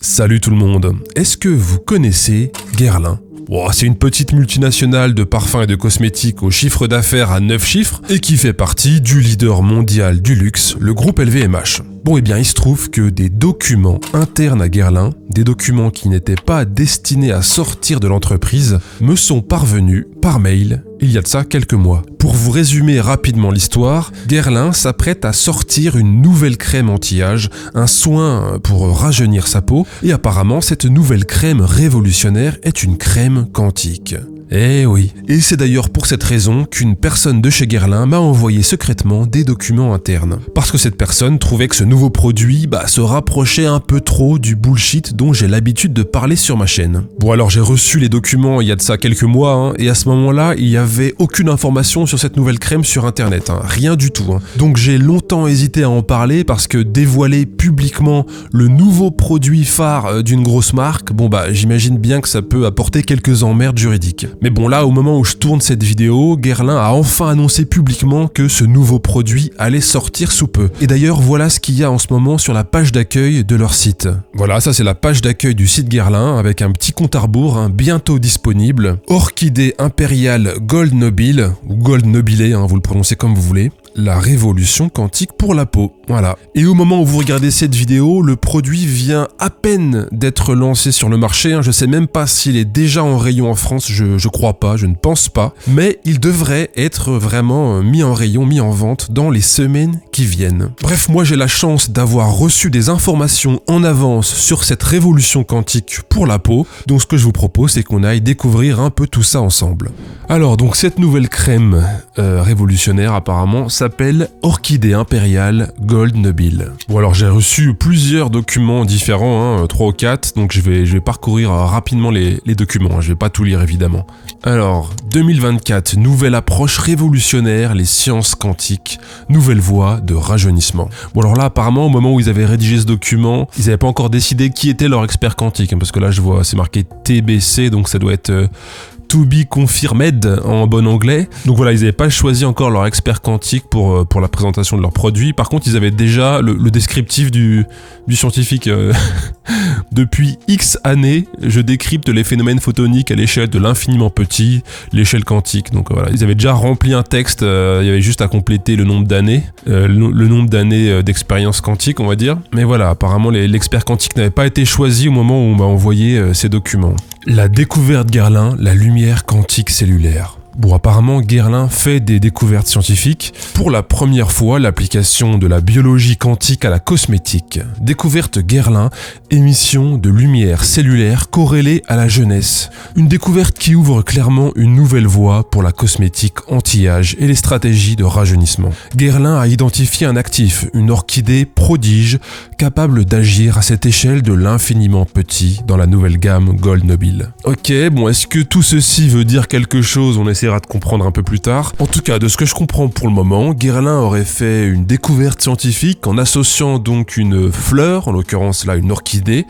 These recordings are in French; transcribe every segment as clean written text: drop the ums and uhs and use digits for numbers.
Salut tout le monde, est-ce que vous connaissez Guerlain ? C'est une petite multinationale de parfums et de cosmétiques au chiffre d'affaires à 9 chiffres et qui fait partie du leader mondial du luxe, le groupe LVMH. Il se trouve que des documents internes à Guerlain, des documents qui n'étaient pas destinés à sortir de l'entreprise, me sont parvenus par mail il y a de ça quelques mois. Pour vous résumer rapidement l'histoire, Guerlain s'apprête à sortir une nouvelle crème anti-âge, un soin pour rajeunir sa peau, et apparemment cette nouvelle crème révolutionnaire est une crème quantique. Eh oui, et c'est d'ailleurs pour cette raison qu'une personne de chez Guerlain m'a envoyé secrètement des documents internes. Parce que cette personne trouvait que ce nouveau produit se rapprochait un peu trop du bullshit dont j'ai l'habitude de parler sur ma chaîne. Alors j'ai reçu les documents il y a de ça quelques mois, et à ce moment-là, il n'y avait aucune information sur cette nouvelle crème sur internet, rien du tout. Donc j'ai longtemps hésité à en parler parce que dévoiler publiquement le nouveau produit phare d'une grosse marque, j'imagine bien que ça peut apporter quelques emmerdes juridiques. Mais là, au moment où je tourne cette vidéo, Guerlain a enfin annoncé publiquement que ce nouveau produit allait sortir sous peu. Et d'ailleurs, voilà ce qu'il y a en ce moment sur la page d'accueil de leur site. Voilà, ça c'est la page d'accueil du site Guerlain avec un petit compte à rebours, bientôt disponible. Orchidée impériale Gold Nobile, ou Gold Nobilé, vous le prononcez comme vous voulez. La révolution quantique pour la peau, voilà. Et au moment où vous regardez cette vidéo, le produit vient à peine d'être lancé sur le marché, je sais même pas s'il est déjà en rayon en France, je crois pas, je ne pense pas, mais il devrait être vraiment mis en rayon, mis en vente dans les semaines qui viennent. Bref, moi j'ai la chance d'avoir reçu des informations en avance sur cette révolution quantique pour la peau, donc ce que je vous propose c'est qu'on aille découvrir un peu tout ça ensemble. Alors donc cette nouvelle crème révolutionnaire apparemment s'appelle Orchidée impériale Gold Nobile. Alors j'ai reçu plusieurs documents différents, 3 ou 4, donc je vais parcourir rapidement les documents, je vais pas tout lire évidemment. Alors, 2024, nouvelle approche révolutionnaire, les sciences quantiques, nouvelle voie de rajeunissement. Alors là apparemment au moment où ils avaient rédigé ce document, ils n'avaient pas encore décidé qui était leur expert quantique, parce que là je vois c'est marqué TBC, donc ça doit être... To be confirmed en bon anglais. Donc voilà, ils n'avaient pas choisi encore leur expert quantique pour la présentation de leur produit. Par contre, ils avaient déjà le descriptif du scientifique. Depuis X années, je décrypte les phénomènes photoniques à l'échelle de l'infiniment petit, l'échelle quantique. Donc voilà, ils avaient déjà rempli un texte, il y avait juste à compléter le nombre d'années, le nombre d'années d'expérience quantique, on va dire. Mais voilà, apparemment, l'expert quantique n'avait pas été choisi au moment où on m'a envoyé ces documents. La découverte Guerlain, la lumière quantique cellulaire. Apparemment, Guerlain fait des découvertes scientifiques. Pour la première fois, l'application de la biologie quantique à la cosmétique. Découverte Guerlain, émission de lumière cellulaire corrélée à la jeunesse. Une découverte qui ouvre clairement une nouvelle voie pour la cosmétique anti-âge et les stratégies de rajeunissement. Guerlain a identifié un actif, une orchidée prodige, capable d'agir à cette échelle de l'infiniment petit dans la nouvelle gamme Gold Nobile. Ok, est-ce que tout ceci veut dire quelque chose ? On essaiera de comprendre un peu plus tard. En tout cas, de ce que je comprends pour le moment, Guerlain aurait fait une découverte scientifique en associant donc une fleur, en l'occurrence là une orchidée,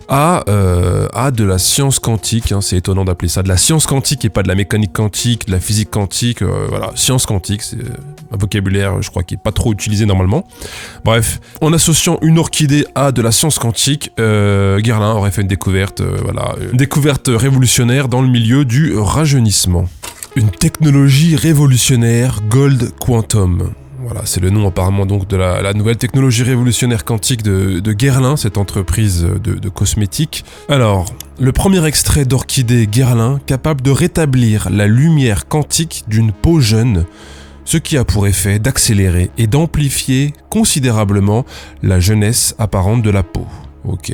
à de la science quantique. C'est étonnant d'appeler ça de la science quantique et pas de la mécanique quantique, de la physique quantique. Voilà, science quantique, c'est un vocabulaire, je crois, qui est pas trop utilisé normalement. Bref, en associant une orchidée à de la science quantique, Guerlain aurait fait une découverte, une découverte révolutionnaire dans le milieu du rajeunissement. Une technologie révolutionnaire Gold Quantum. Voilà, c'est le nom apparemment donc de la nouvelle technologie révolutionnaire quantique de Guerlain, cette entreprise de cosmétiques. Alors, le premier extrait d'orchidée Guerlain capable de rétablir la lumière quantique d'une peau jeune, ce qui a pour effet d'accélérer et d'amplifier considérablement la jeunesse apparente de la peau. Ok.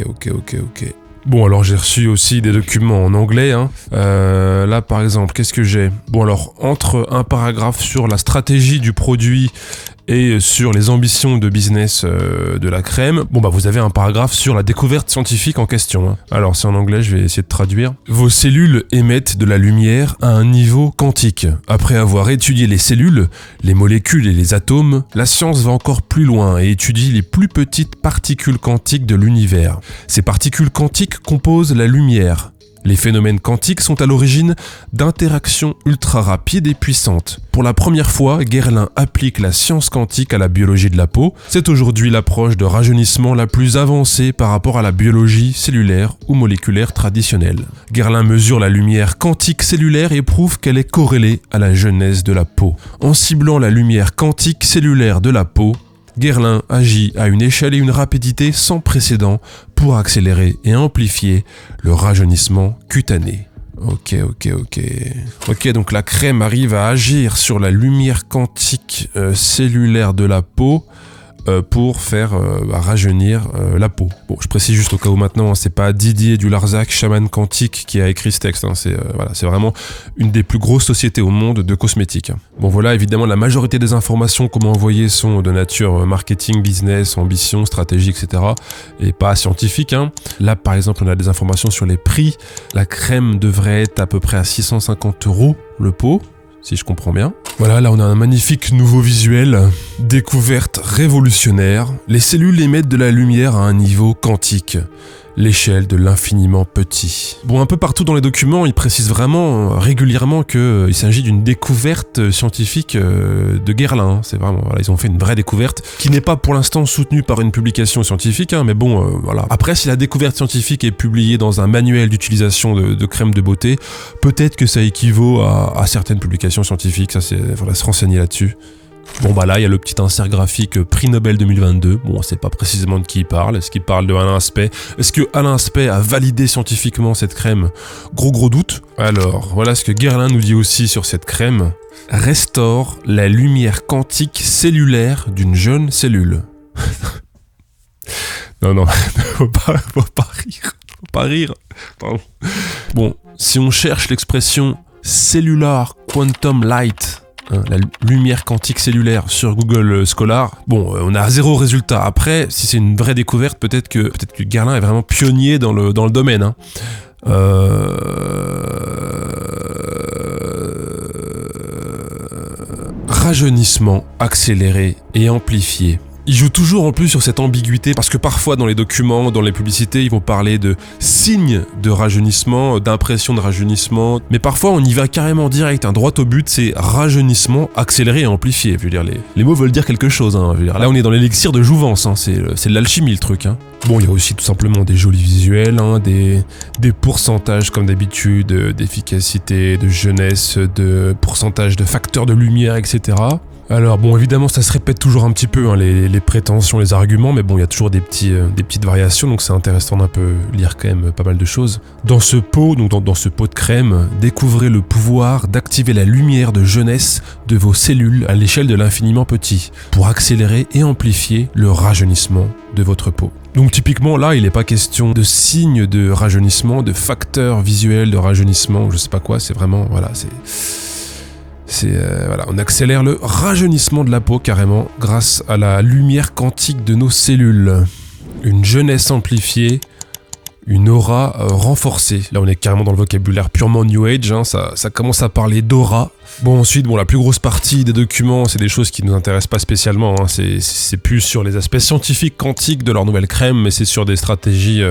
Alors j'ai reçu aussi des documents en anglais. Là par exemple, qu'est-ce que j'ai ? Entre un paragraphe sur la stratégie du produit et sur les ambitions de business de la crème, vous avez un paragraphe sur la découverte scientifique en question. Alors c'est en anglais, je vais essayer de traduire. Vos cellules émettent de la lumière à un niveau quantique. Après avoir étudié les cellules, les molécules et les atomes, la science va encore plus loin et étudie les plus petites particules quantiques de l'univers. Ces particules quantiques composent la lumière. Les phénomènes quantiques sont à l'origine d'interactions ultra rapides et puissantes. Pour la première fois, Guerlain applique la science quantique à la biologie de la peau. C'est aujourd'hui l'approche de rajeunissement la plus avancée par rapport à la biologie cellulaire ou moléculaire traditionnelle. Guerlain mesure la lumière quantique cellulaire et prouve qu'elle est corrélée à la jeunesse de la peau. En ciblant la lumière quantique cellulaire de la peau, Guerlain agit à une échelle et une rapidité sans précédent pour accélérer et amplifier le rajeunissement cutané. Ok, donc la crème arrive à agir sur la lumière quantique cellulaire de la peau pour faire rajeunir la peau. Bon, je précise juste au cas où maintenant, c'est pas Didier du Larzac, chaman quantique, qui a écrit ce texte. C'est vraiment une des plus grosses sociétés au monde de cosmétiques. Bon voilà, évidemment, la majorité des informations qu'on m'a envoyées sont de nature marketing, business, ambition, stratégie, etc. et pas scientifiques. Là, par exemple, on a des informations sur les prix. La crème devrait être à peu près à 650 € le pot, si je comprends bien. Voilà, là on a un magnifique nouveau visuel. Découverte révolutionnaire. Les cellules émettent de la lumière à un niveau quantique. L'échelle de l'infiniment petit. Bon, un peu partout dans les documents, ils précisent vraiment régulièrement qu'il s'agit d'une découverte scientifique de Guerlain. C'est vraiment, voilà, ils ont fait une vraie découverte qui n'est pas pour l'instant soutenue par une publication scientifique, mais bon, voilà. Après, si la découverte scientifique est publiée dans un manuel d'utilisation de crème de beauté, peut-être que ça équivaut à certaines publications scientifiques. Ça, faudra se renseigner là-dessus. Bon bah là il y a le petit insert graphique prix Nobel 2022, bon on sait pas précisément de qui il parle, est-ce qu'il parle de Alain Aspect, est-ce que Alain Aspect a validé scientifiquement cette crème? Gros doute. Alors voilà ce que Guerlain nous dit aussi sur cette crème: restaure la lumière quantique cellulaire d'une jeune cellule. non, faut pas rire, pardon. Bon, si on cherche l'expression cellular quantum light, la lumière quantique cellulaire sur Google Scholar, bon, on a 0 résultat. Après, si c'est une vraie découverte, peut-être que Guerlain est vraiment pionnier dans le domaine. Rajeunissement accéléré et amplifié. Il joue toujours en plus sur cette ambiguïté parce que parfois dans les documents, dans les publicités, ils vont parler de signes de rajeunissement, d'impression de rajeunissement, mais parfois on y va carrément direct, droit au but, c'est rajeunissement accéléré et amplifié. Je veux dire, les mots veulent dire quelque chose. Je veux dire, là on est dans l'élixir de jouvence, c'est de l'alchimie le truc. Bon, il y a aussi tout simplement des jolis visuels, des pourcentages comme d'habitude, d'efficacité, de jeunesse, de pourcentage de facteurs de lumière, etc. Alors bon, évidemment ça se répète toujours un petit peu, les prétentions, les arguments, mais bon, il y a toujours des petites variations, donc c'est intéressant d'un peu lire quand même pas mal de choses. Dans ce pot, donc dans ce pot de crème, découvrez le pouvoir d'activer la lumière de jeunesse de vos cellules à l'échelle de l'infiniment petit, pour accélérer et amplifier le rajeunissement de votre peau. Donc typiquement là, il n'est pas question de signes de rajeunissement, de facteurs visuels de rajeunissement, je sais pas quoi, c'est vraiment, voilà, voilà, on accélère le rajeunissement de la peau carrément grâce à la lumière quantique de nos cellules. Une jeunesse amplifiée, une aura renforcée. Là on est carrément dans le vocabulaire purement New Age, ça commence à parler d'aura. Bon ensuite, la plus grosse partie des documents, c'est des choses qui nous intéressent pas spécialement, c'est plus sur les aspects scientifiques quantiques de leur nouvelle crème, mais c'est sur des stratégies,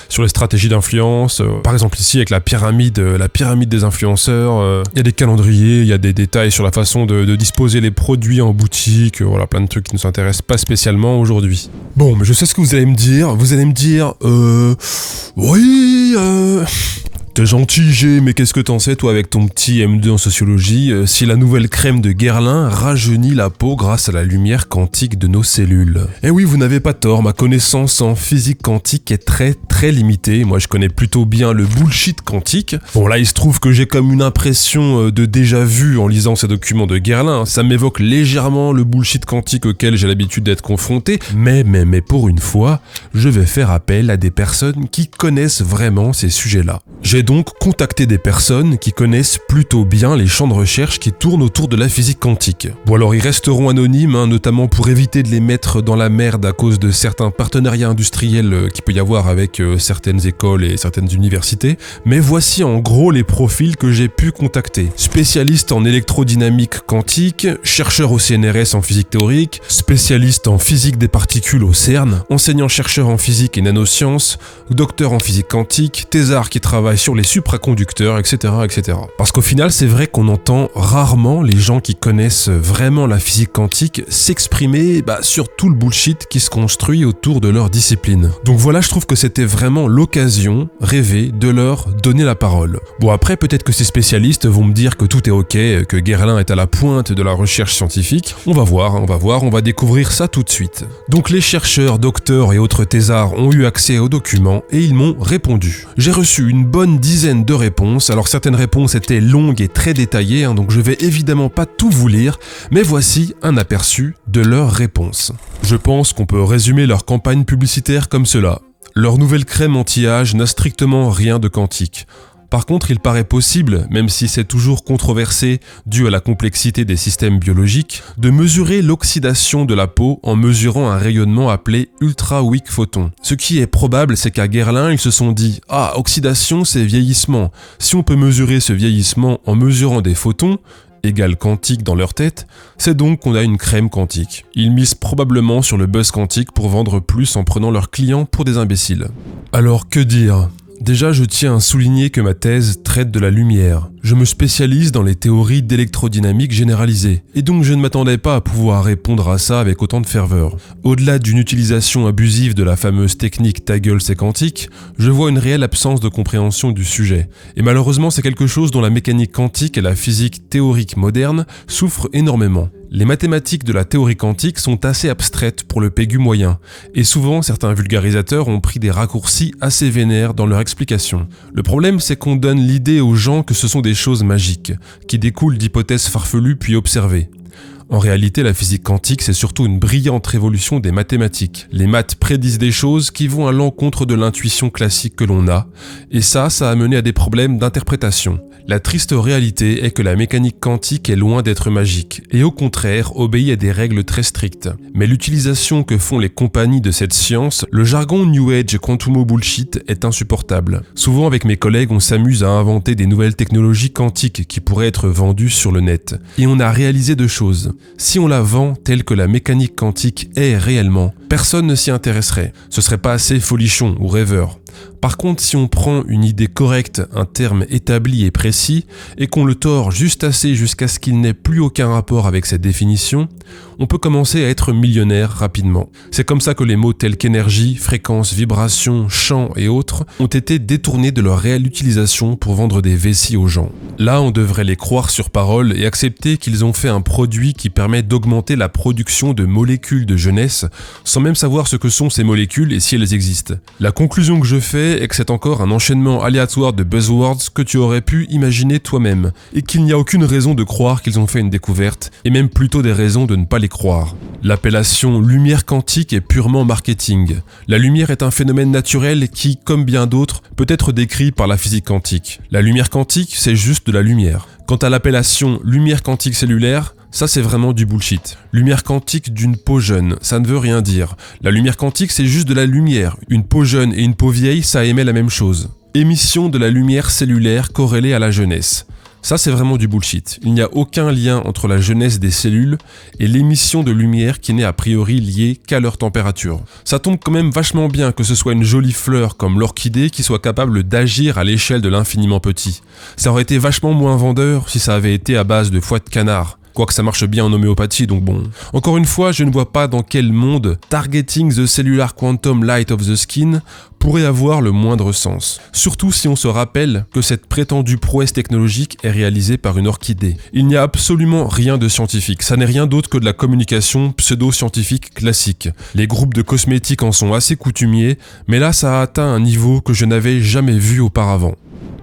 sur les stratégies d'influence. Par exemple ici avec la pyramide des influenceurs, il y a des calendriers, il y a des détails sur la façon de disposer les produits en boutique, voilà, plein de trucs qui nous intéressent pas spécialement aujourd'hui. Bon, mais je sais ce que vous allez me dire, oui, t'es gentil G, mais qu'est-ce que t'en sais toi avec ton petit M2 en sociologie, si la nouvelle crème de Guerlain rajeunit la peau grâce à la lumière quantique de nos cellules? Eh oui, vous n'avez pas tort, ma connaissance en physique quantique est très limitée, moi je connais plutôt bien le bullshit quantique. Bon là il se trouve que j'ai comme une impression de déjà vu en lisant ces documents de Guerlain, ça m'évoque légèrement le bullshit quantique auquel j'ai l'habitude d'être confronté, mais pour une fois, je vais faire appel à des personnes qui connaissent vraiment ces sujets-là. J'ai donc contacté des personnes qui connaissent plutôt bien les champs de recherche qui tournent autour de la physique quantique. Bon alors ils resteront anonymes, notamment pour éviter de les mettre dans la merde à cause de certains partenariats industriels qu'il peut y avoir avec certaines écoles et certaines universités, mais voici en gros les profils que j'ai pu contacter. Spécialiste en électrodynamique quantique, chercheur au CNRS en physique théorique, spécialiste en physique des particules au CERN, enseignant-chercheur en physique et nanosciences, docteur en physique quantique, thésard qui travaille sur sur les supraconducteurs, etc., etc. Parce qu'au final, c'est vrai qu'on entend rarement les gens qui connaissent vraiment la physique quantique s'exprimer sur tout le bullshit qui se construit autour de leur discipline. Donc voilà, je trouve que c'était vraiment l'occasion rêvée de leur donner la parole. Bon, après, peut-être que ces spécialistes vont me dire que tout est ok, que Guerlain est à la pointe de la recherche scientifique. On va découvrir ça tout de suite. Donc les chercheurs, docteurs et autres thésards ont eu accès aux documents et ils m'ont répondu. J'ai reçu une bonne dizaine de réponses. Alors certaines réponses étaient longues et très détaillées, donc je vais évidemment pas tout vous lire, mais voici un aperçu de leurs réponses. Je pense qu'on peut résumer leur campagne publicitaire comme cela. Leur nouvelle crème anti-âge n'a strictement rien de quantique. Par contre, il paraît possible, même si c'est toujours controversé dû à la complexité des systèmes biologiques, de mesurer l'oxydation de la peau en mesurant un rayonnement appelé ultra-weak photon. Ce qui est probable, c'est qu'à Guerlain, ils se sont dit « Ah, oxydation, c'est vieillissement. Si on peut mesurer ce vieillissement en mesurant des photons, égale quantique dans leur tête, c'est donc qu'on a une crème quantique. Ils misent probablement sur le buzz quantique pour vendre plus en prenant leurs clients pour des imbéciles. Alors que dire ? Déjà, je tiens à souligner que ma thèse traite de la lumière. Je me spécialise dans les théories d'électrodynamique généralisée, et donc je ne m'attendais pas à pouvoir répondre à ça avec autant de ferveur. Au-delà d'une utilisation abusive de la fameuse technique ta gueule c'est quantique, je vois une réelle absence de compréhension du sujet. Et malheureusement, c'est quelque chose dont la mécanique quantique et la physique théorique moderne souffrent énormément. Les mathématiques de la théorie quantique sont assez abstraites pour le pégu moyen, et souvent certains vulgarisateurs ont pris des raccourcis assez vénères dans leur explication. Le problème, c'est qu'on donne l'idée aux gens que ce sont des choses magiques, qui découlent d'hypothèses farfelues puis observées. En réalité, la physique quantique, c'est surtout une brillante révolution des mathématiques. Les maths prédisent des choses qui vont à l'encontre de l'intuition classique que l'on a, et ça a mené à des problèmes d'interprétation. La triste réalité est que la mécanique quantique est loin d'être magique, et au contraire obéit à des règles très strictes. Mais l'utilisation que font les compagnies de cette science, le jargon New Age quantumo bullshit est insupportable. Souvent avec mes collègues, on s'amuse à inventer des nouvelles technologies quantiques qui pourraient être vendues sur le net. Et on a réalisé deux choses. Si on la vend telle que la mécanique quantique est réellement, personne ne s'y intéresserait. Ce serait pas assez folichon ou rêveur. Par contre, si on prend une idée correcte, un terme établi et précis, et qu'on le tord juste assez jusqu'à ce qu'il n'ait plus aucun rapport avec cette définition, on peut commencer à être millionnaire rapidement. C'est comme ça que les mots tels qu'énergie, fréquence, vibration, champ et autres ont été détournés de leur réelle utilisation pour vendre des vessies aux gens. Là, on devrait les croire sur parole et accepter qu'ils ont fait un produit qui permet d'augmenter la production de molécules de jeunesse sans même savoir ce que sont ces molécules et si elles existent. La conclusion que je fais est que c'est encore un enchaînement aléatoire de buzzwords que tu aurais pu imaginer toi-même et qu'il n'y a aucune raison de croire qu'ils ont fait une découverte et même plutôt des raisons de ne pas les croire. L'appellation lumière quantique est purement marketing. La lumière est un phénomène naturel qui, comme bien d'autres, peut être décrit par la physique quantique. La lumière quantique, c'est juste de la lumière. Quant à l'appellation lumière quantique cellulaire, ça c'est vraiment du bullshit. Lumière quantique d'une peau jeune, ça ne veut rien dire. La lumière quantique c'est juste de la lumière. Une peau jeune et une peau vieille, ça émet la même chose. Émission de la lumière cellulaire corrélée à la jeunesse. Ça c'est vraiment du bullshit. Il n'y a aucun lien entre la jeunesse des cellules et l'émission de lumière qui n'est a priori liée qu'à leur température. Ça tombe quand même vachement bien que ce soit une jolie fleur comme l'orchidée qui soit capable d'agir à l'échelle de l'infiniment petit. Ça aurait été vachement moins vendeur si ça avait été à base de foie de canard. Quoique ça marche bien en homéopathie, donc bon. Encore une fois, je ne vois pas dans quel monde Targeting the Cellular Quantum Light of the Skin pourrait avoir le moindre sens. Surtout si on se rappelle que cette prétendue prouesse technologique est réalisée par une orchidée. Il n'y a absolument rien de scientifique, ça n'est rien d'autre que de la communication pseudo-scientifique classique. Les groupes de cosmétiques en sont assez coutumiers, mais là ça a atteint un niveau que je n'avais jamais vu auparavant.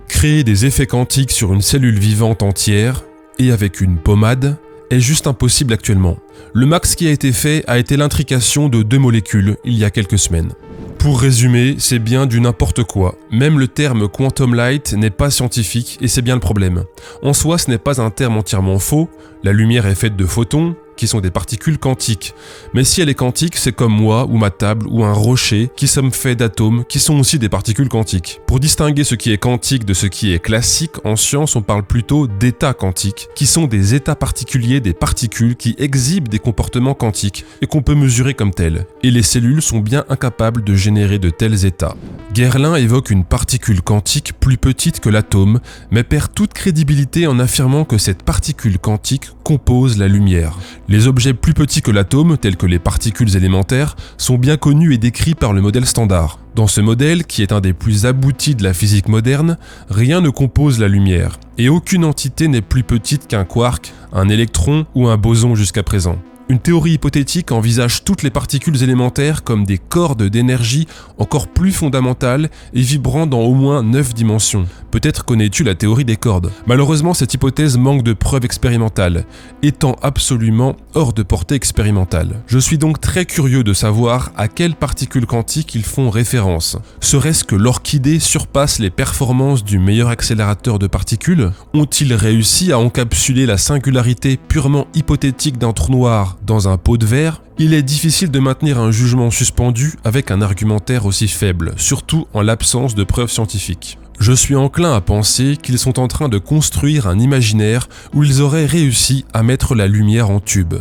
Créer des effets quantiques sur une cellule vivante entière, et avec une pommade, est juste impossible actuellement. Le max qui a été fait a été l'intrication de 2 molécules il y a quelques semaines. Pour résumer, c'est bien du n'importe quoi. Même le terme quantum light n'est pas scientifique et c'est bien le problème. En soi, ce n'est pas un terme entièrement faux. La lumière est faite de photons, qui sont des particules quantiques. Mais si elle est quantique, c'est comme moi, ou ma table, ou un rocher, qui sommes faits d'atomes, qui sont aussi des particules quantiques. Pour distinguer ce qui est quantique de ce qui est classique, en science on parle plutôt d'états quantiques, qui sont des états particuliers des particules qui exhibent des comportements quantiques, et qu'on peut mesurer comme tels. Et les cellules sont bien incapables de générer de tels états. Guerlain évoque une particule quantique plus petite que l'atome, mais perd toute crédibilité en affirmant que cette particule quantique compose la lumière. Les objets plus petits que l'atome, tels que les particules élémentaires, sont bien connus et décrits par le modèle standard. Dans ce modèle, qui est un des plus aboutis de la physique moderne, rien ne compose la lumière, et aucune entité n'est plus petite qu'un quark, un électron ou un boson jusqu'à présent. Une théorie hypothétique envisage toutes les particules élémentaires comme des cordes d'énergie encore plus fondamentales et vibrant dans au moins 9 dimensions. Peut-être connais-tu la théorie des cordes. Malheureusement, cette hypothèse manque de preuves expérimentales, étant absolument hors de portée expérimentale. Je suis donc très curieux de savoir à quelles particules quantiques ils font référence. Serait-ce que l'orchidée surpasse les performances du meilleur accélérateur de particules? Ont-ils réussi à encapsuler la singularité purement hypothétique d'un trou noir dans un pot de verre? Il est difficile de maintenir un jugement suspendu avec un argumentaire aussi faible, surtout en l'absence de preuves scientifiques. Je suis enclin à penser qu'ils sont en train de construire un imaginaire où ils auraient réussi à mettre la lumière en tube.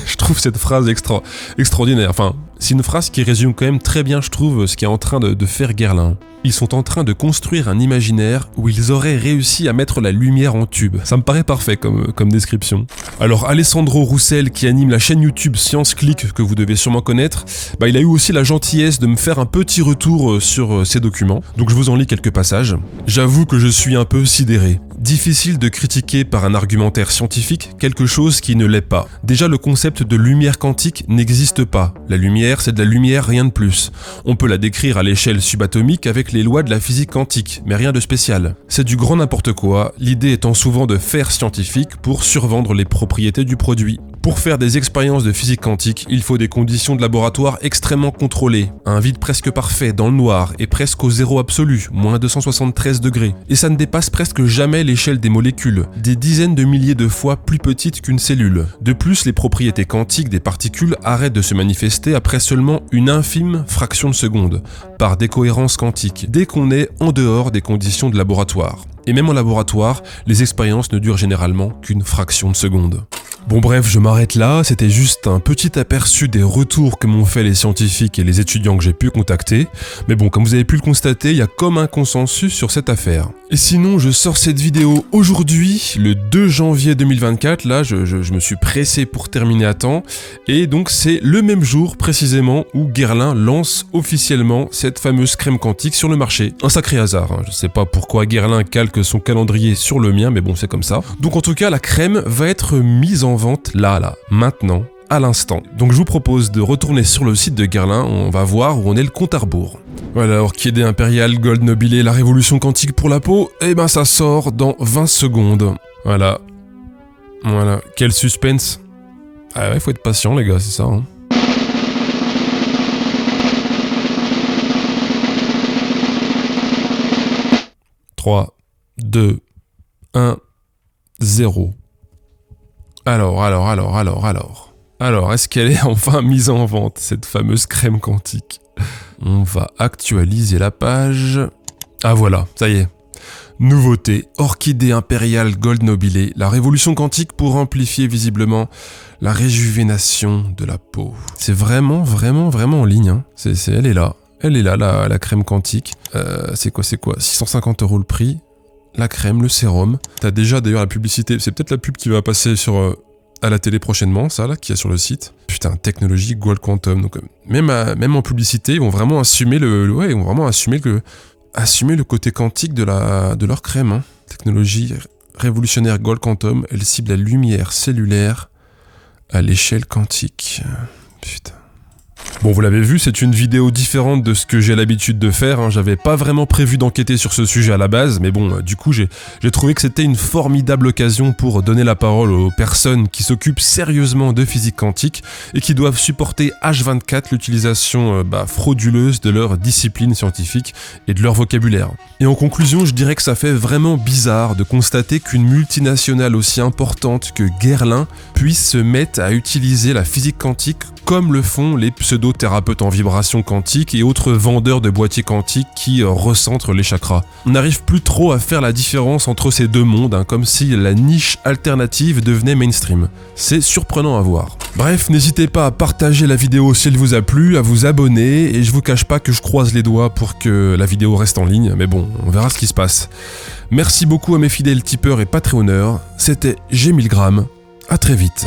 Je trouve cette phrase extraordinaire. Enfin, c'est une phrase qui résume quand même très bien, je trouve, ce qu'est en train de faire Guerlain. Ils sont en train de construire un imaginaire où ils auraient réussi à mettre la lumière en tube. Ça me paraît parfait comme description. Alors Alessandro Roussel, qui anime la chaîne YouTube Science Click, que vous devez sûrement connaître, il a eu aussi la gentillesse de me faire un petit retour sur ces documents. Donc je vous en lis quelques passages. J'avoue que je suis un peu sidéré. Difficile de critiquer par un argumentaire scientifique quelque chose qui ne l'est pas. Déjà, le concept de lumière quantique n'existe pas. La lumière, c'est de la lumière, rien de plus. On peut la décrire à l'échelle subatomique avec les lois de la physique quantique, mais rien de spécial. C'est du grand n'importe quoi, l'idée étant souvent de faire scientifique pour survendre les propriétés du produit. Pour faire des expériences de physique quantique, il faut des conditions de laboratoire extrêmement contrôlées, un vide presque parfait dans le noir et presque au zéro absolu, moins 273 degrés. Et ça ne dépasse presque jamais l'échelle des molécules, des dizaines de milliers de fois plus petites qu'une cellule. De plus, les propriétés quantiques des particules arrêtent de se manifester après seulement une infime fraction de seconde, par décohérence quantique, dès qu'on est en dehors des conditions de laboratoire. Et même en laboratoire, les expériences ne durent généralement qu'une fraction de seconde. Bon bref, je m'arrête là, c'était juste un petit aperçu des retours que m'ont fait les scientifiques et les étudiants que j'ai pu contacter. Mais bon, comme vous avez pu le constater, il y a comme un consensus sur cette affaire. Et sinon, je sors cette vidéo aujourd'hui, le 2 janvier 2024, là je me suis pressé pour terminer à temps, et donc c'est le même jour précisément où Guerlain lance officiellement cette fameuse crème quantique sur le marché. Un sacré hasard, hein. Je sais pas pourquoi Guerlain calque son calendrier sur le mien, mais bon c'est comme ça. Donc en tout cas, la crème va être mise en vente là, maintenant, à l'instant. Donc je vous propose de retourner sur le site de Guerlain, on va voir où on est le compte à rebours. Voilà, orchidée impériale, gold nobilé, la révolution quantique pour la peau, et ben ça sort dans 20 secondes. Voilà, quel suspense. Ah ouais, faut être patient les gars, c'est ça, hein. « 3, 2, 1, 0. Alors, est-ce qu'elle est enfin mise en vente, cette fameuse crème quantique? On va actualiser la page. Ah voilà, ça y est. Nouveauté, orchidée impériale gold nobilé, la révolution quantique pour amplifier visiblement la réjuvénation de la peau. C'est vraiment en ligne, hein. Elle est là. Elle est là, la crème quantique. C'est quoi 650 € le prix. La crème, le sérum. T'as déjà d'ailleurs la publicité, c'est peut-être la pub qui va passer à la télé prochainement, ça là, qui est sur le site. Putain, technologie Gold Quantum. Donc même en publicité, ils vont vraiment assumer le côté quantique de leur crème, hein. Technologie révolutionnaire Gold Quantum, elle cible la lumière cellulaire à l'échelle quantique. Putain. Bon, vous l'avez vu, c'est une vidéo différente de ce que j'ai l'habitude de faire, hein. J'avais pas vraiment prévu d'enquêter sur ce sujet à la base, mais bon, du coup, j'ai trouvé que c'était une formidable occasion pour donner la parole aux personnes qui s'occupent sérieusement de physique quantique et qui doivent supporter H24 l'utilisation frauduleuse de leur discipline scientifique et de leur vocabulaire. Et en conclusion, je dirais que ça fait vraiment bizarre de constater qu'une multinationale aussi importante que Guerlain puisse se mettre à utiliser la physique quantique comme le font les pseudo-thérapeutes en vibration quantique et autres vendeurs de boîtiers quantiques qui recentrent les chakras. On n'arrive plus trop à faire la différence entre ces deux mondes, hein, comme si la niche alternative devenait mainstream. C'est surprenant à voir. Bref, n'hésitez pas à partager la vidéo si elle vous a plu, à vous abonner, et je vous cache pas que je croise les doigts pour que la vidéo reste en ligne, mais bon, on verra ce qui se passe. Merci beaucoup à mes fidèles tipeurs et patreonneurs, c'était G1000 grammes, à très vite.